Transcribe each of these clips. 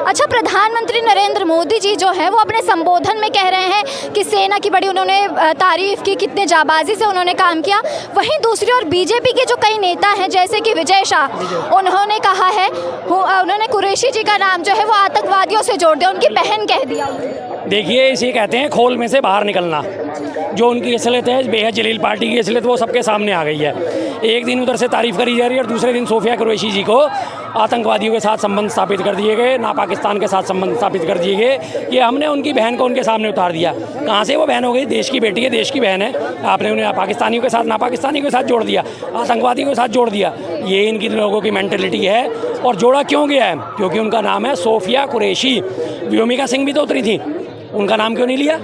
अच्छा, प्रधानमंत्री नरेंद्र मोदी जी जो है वो अपने संबोधन में कह रहे हैं कि सेना की बड़ी उन्होंने तारीफ की, कितने जाबाजी से उन्होंने काम किया। वहीं दूसरी ओर बीजेपी के जो कई नेता हैं जैसे कि विजय शाह, उन्होंने कहा है, उन्होंने कुरैशी जी का नाम जो है वो आतंकवादियों से जोड़ दिया, उनकी बहन कह दिया। देखिए, इसे कहते हैं खोल में से बाहर निकलना। जो उनकी असलियत है, बेहद जलील पार्टी की असलियत, वो सबके सामने आ गई है। एक दिन उधर से तारीफ़ करी जा रही है और दूसरे दिन सोफिया कुरैशी जी को आतंकवादियों के साथ संबंध स्थापित कर दिए गए, ना पाकिस्तान के साथ संबंध स्थापित कर दिए गए कि हमने उनकी बहन को उनके सामने उतार दिया। कहाँ से वो बहन हो गई? देश की बेटी है, देश की बहन है। आपने उन्हें पाकिस्तानियों के साथ, ना पाकिस्तानियों के साथ जोड़ दिया, आतंकवादियों के साथ जोड़ दिया। ये इनकी लोगों की मेंटलिटी है। और जोड़ा क्यों गया है? क्योंकि उनका नाम है सोफिया कुरैशी। व्योमिका सिंह भी तो उतरी थी, उनका नाम क्यों नहीं लिया?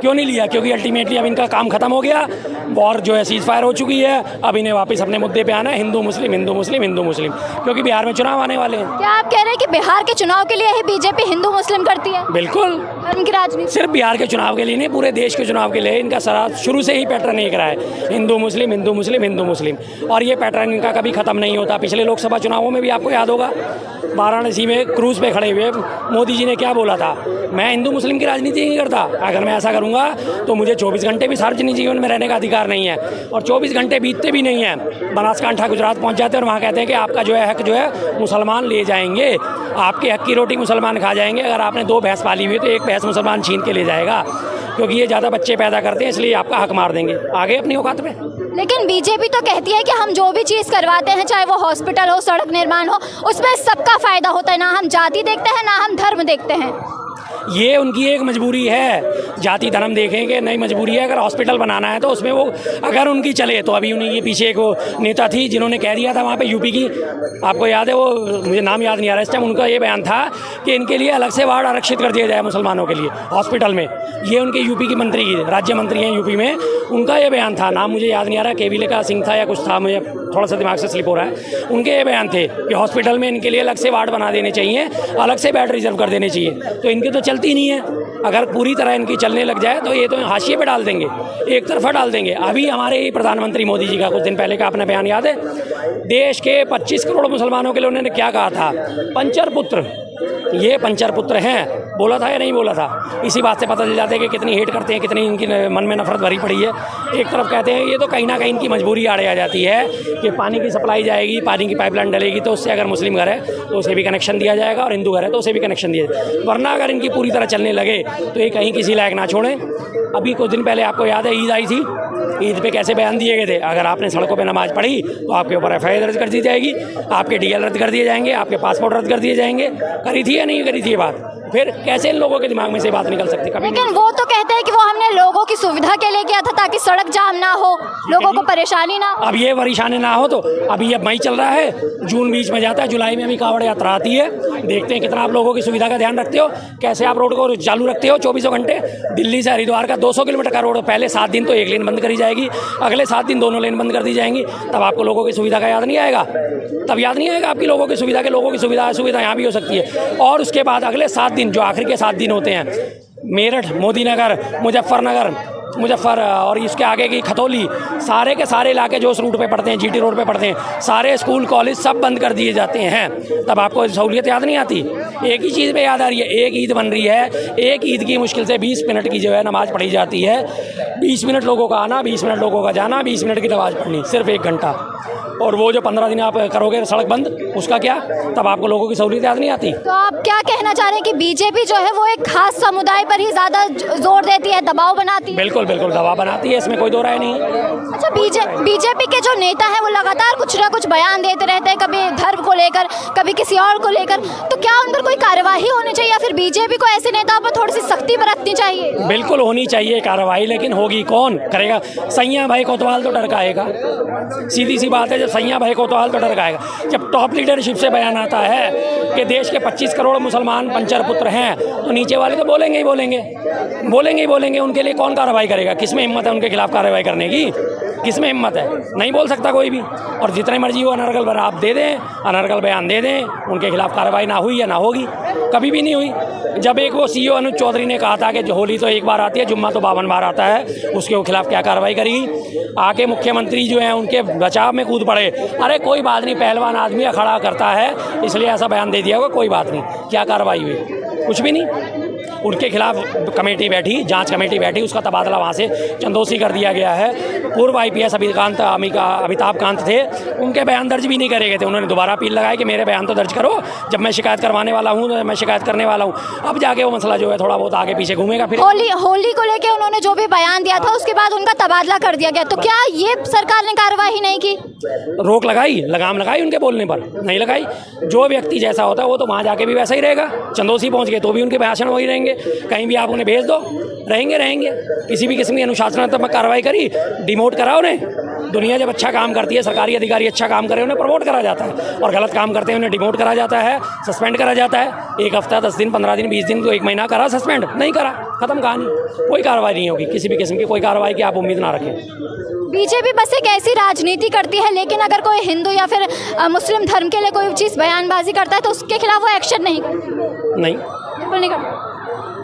क्यों नहीं लिया? क्योंकि अल्टीमेटली अब इनका काम खत्म हो गया, वॉर जो है सीज़ फायर हो चुकी है। अब इन्हें वापस अपने मुद्दे पे आना है, हिंदू मुस्लिम हिंदू मुस्लिम हिंदू मुस्लिम, क्योंकि बिहार में चुनाव आने वाले हैं। क्या आप कह रहे हैं कि बिहार के चुनाव के लिए ही बीजेपी हिंदू मुस्लिम करती है? बिल्कुल, धर्म की राजनीति सिर्फ बिहार के चुनाव के लिए नहीं, पूरे देश के चुनाव के लिए इनका सरा शुरू से ही पैटर्न एक रहा है, हिंदू मुस्लिम हिंदू मुस्लिम हिंदू मुस्लिम। और ये पैटर्न इनका कभी ख़त्म नहीं होता। पिछले लोकसभा चुनावों में भी आपको याद होगा, वाराणसी में क्रूज़ पे खड़े हुए मोदी जी ने क्या बोला था? मैं हिंदू मुस्लिम की राजनीति नहीं करता, अगर मैं ऐसा करूँगा तो मुझे 24 घंटे भी सार्वजनिक जीवन में रहने का अधिकार नहीं है। और 24 घंटे बीतते भी नहीं हैं, बनासकांठा गुजरात पहुँच जाते हैं और वहाँ कहते हैं कि आपका जो है हक जो है मुसलमान ले जाएंगे, आपके हक की रोटी मुसलमान खा जाएंगे। अगर आपने 2 भैंस पाली हुई तो 1 भैंस मुसलमान छीन के ले जाएगा, क्योंकि ये ज़्यादा बच्चे पैदा करते हैं, इसलिए आपका हक मार देंगे। आगे अपनी औकात में। लेकिन बीजेपी तो कहती है कि हम जो भी चीज़ करवाते हैं, चाहे वो हॉस्पिटल हो, सड़क निर्माण हो, उसमें सबका फ़ायदा होता है, ना हम जाति देखते हैं ना हम धर्म देखते हैं। ये उनकी एक मजबूरी है, जाति धर्म देखेंगे नहीं, मजबूरी है। अगर हॉस्पिटल बनाना है तो उसमें वो अगर उनकी चले तो अभी उन्हीं के पीछे एक वो नेता थी जिन्होंने कह दिया था वहाँ पे यूपी की, आपको याद है वो, मुझे नाम याद नहीं आ रहा इस टाइम, उनका ये बयान था कि इनके लिए अलग से वार्ड आरक्षित कर दिया जाए मुसलमानों के लिए हॉस्पिटल में। ये उनके यूपी की मंत्री की, राज्य मंत्री हैं यूपी में, उनका ये बयान था, नाम मुझे याद नहीं आ रहा, केविले सिंह था या कुछ था, मुझे थोड़ा सा दिमाग से स्लिप हो रहा है। उनके ये बयान थे कि हॉस्पिटल में इनके लिए अलग से वार्ड बना देने चाहिए, अलग से बेड रिजर्व कर देने चाहिए। तो इनकी तो चलती नहीं है, अगर पूरी तरह इनकी चलने लग जाए तो ये तो हाशिए पे डाल देंगे, एक तरफा डाल देंगे। अभी हमारे ही प्रधानमंत्री मोदी जी का कुछ दिन पहले का अपना बयान याद है? देश के 25 करोड़ मुसलमानों के लिए उन्होंने क्या कहा था? पंचर पुत्र, ये पंचर पुत्र हैं, बोला था या नहीं बोला था? इसी बात से पता चल जाता है कि कितनी हेट करते हैं, कितनी इनकी मन में नफरत भरी पड़ी है। एक तरफ कहते हैं, ये तो कहीं ना कहीं इनकी मजबूरी आड़े आ जाती है कि पानी की सप्लाई जाएगी, पानी की पाइपलाइन डलेगी तो उससे अगर मुस्लिम घर है तो उसे भी कनेक्शन दिया जाएगा और हिंदू घर है तो उसे भी कनेक्शन दिया जाएगा। वरना अगर इनकी पूरी तरह चलने लगे तो ये कहीं किसी लायक ना छोड़ें। अभी कुछ दिन पहले आपको याद है ईद आई थी, ईद पे कैसे बयान दिए गए थे? अगर आपने सड़कों पे नमाज पढ़ी तो आपके ऊपर FIR दर्ज कर दी जाएगी, आपके DL रद्द कर दिए जाएंगे, आपके पासपोर्ट रद्द कर दिए जाएंगे। करी थी या नहीं करी थी ये बात? फिर कैसे इन लोगों के दिमाग में से बात निकल सकती? कभी लेकिन वो तो कहते हैं कि वो हमने लोगों की सुविधा के लिए किया था ताकि सड़क जाम ना हो, लोगों को परेशानी ना हो। अब ये परेशानी ना हो तो अभी अब मई चल रहा है, जून बीच में जाता है, जुलाई में अभी कांवड़ यात्रा आती है। देखते हैं कितना आप लोगों की सुविधा का ध्यान रखते हो, कैसे आप रोड को चालू रखते हो 24 घंटे। दिल्ली से हरिद्वार का 200 किलोमीटर का रोड पहले 7 दिन तो 1 लेन बंद करी जाएगी, अगले 7 दिन दोनों लेन बंद कर दी जाएंगी। तब आपको लोगों की सुविधा का याद नहीं आएगा? तब याद नहीं आएगा आपकी लोगों की सुविधा के? लोगों की सुविधा यहाँ भी हो सकती है। और उसके बाद अगले 7 दिन, जो आखिर के 7 दिन होते हैं, मेरठ, मोदीनगर, मुजफ्फर और इसके आगे की खतौली, सारे के सारे इलाके जो उस रूट पे पड़ते हैं, GT रोड पे पड़ते हैं, सारे स्कूल कॉलेज सब बंद कर दिए जाते हैं। तब आपको सहूलियत याद नहीं आती? एक ही चीज़ पे याद आ रही है, एक ईद बन रही है, एक ईद की मुश्किल से 20 मिनट की जो है नमाज़ पढ़ी जाती है। 20 मिनट लोगों का आना, 20 मिनट लोगों का जाना, 20 मिनट की नमाज़ पढ़नी, सिर्फ 1 घंटा। और वो जो 15 दिन आप करोगे सड़क बंद, उसका क्या? तब आपको लोगों की सहूलियत याद नहीं आती? तो आप क्या कहना चाह रहे हैं कि बीजेपी जो है वो एक खास समुदाय पर ही ज़्यादा जोर देती है, दबाव बनाती है? बिल्कुल बिल्कुल दबाव बनाती है, इसमें कोई दो राय नहीं। अच्छा, बीजेपी के जो नेता हैं वो लगातार कुछ ना कुछ बयान देते रहते हैं, कभी धर्म को लेकर, कभी किसी और को लेकर, तो क्या उन पर कोई कार्रवाई होनी चाहिए या फिर बीजेपी को ऐसे नेताओं पर थोड़ी सी सख्ती बरतनी चाहिए? बिल्कुल होनी चाहिए कार्रवाई, लेकिन होगी कौन करेगा? सैया भाई कोतवाल तो डरकाएगा, सीधी सी बात है। जब सैया भाई कोतवाल तो डरकाएगा, जब टॉप लीडरशिप से बयान आता है कि देश के 25 करोड़ मुसलमान पंचर पुत्र हैं, तो नीचे वाले तो बोलेंगे ही बोलेंगे, उनके लिए कौन कार्रवाई करेगा? किसमें हिम्मत है उनके खिलाफ कार्रवाई करने की? किस में हिम्मत है? नहीं बोल सकता कोई भी। और जितने मर्जी वो अनर्गल बयान आप दे दें, अनर्गल बयान दे दें, उनके खिलाफ कार्रवाई ना हुई या ना होगी, कभी भी नहीं हुई। जब एक वो सीईओ अनुज चौधरी ने कहा था कि जो होली तो एक बार आती है, जुम्मा तो 52 बार आता है, उसके खिलाफ क्या कार्रवाई करेगी? आके मुख्यमंत्री जो हैं उनके बचाव में कूद पड़े, अरे कोई बात नहीं, पहलवान आदमी अखाड़ा करता है इसलिए ऐसा बयान दे दिया होगा, कोई बात नहीं। क्या कार्रवाई हुई? कुछ भी नहीं। उनके खिलाफ कमेटी बैठी, जांच कमेटी बैठी, उसका तबादला वहाँ से चंदोसी कर दिया गया है। पूर्व IPS अमिताभ कांत थे, उनके बयान दर्ज भी नहीं करे गए थे। उन्होंने दोबारा अपील लगाई कि मेरे बयान तो दर्ज करो, जब मैं शिकायत करवाने वाला हूँ तो मैं शिकायत करने वाला हूँ। अब जाके वो मसला जो है थोड़ा बहुत आगे पीछे घूमेगा। फिर होली को लेके उन्होंने जो भी बयान दिया था उसके बाद उनका तबादला कर दिया गया, तो क्या ये सरकार ने कार्रवाई नहीं की? रोक लगाई, लगाम लगाई उनके बोलने पर? नहीं लगाई। जो व्यक्ति जैसा होता है वो तो वहाँ जाके भी वैसा ही रहेगा। चंदोसी पहुँच गए तो भी उनके भाषण वही रहेंगे, कहीं भी आप उन्हें भेज दो, रहेंगे। किसी भी किस्म की अनुशासनात्मक कार्रवाई करी, डिमोट करा उन्हें। दुनिया जब अच्छा काम करती है, सरकारी अधिकारी अच्छा काम करे, उन्हें प्रमोट करा जाता है, और गलत काम करते हैं उन्हें डिमोट करा जाता है, सस्पेंड करा जाता है। 1 हफ्ता, 10 दिन, 15 दिन, 20 दिन, तो 1 महीना करा सस्पेंड, नहीं करा, खत्म कहानी। कोई कार्रवाई नहीं होगी, किसी भी किस्म की कोई कार्रवाई की आप उम्मीद ना रखें। बीजेपी बस एक ऐसी राजनीति करती है, लेकिन अगर कोई हिंदू या फिर मुस्लिम धर्म के लिए कोई चीज़ बयानबाजी करता है तो उसके खिलाफ वो एक्शन नहीं नहीं बिल्कुल नहीं करता।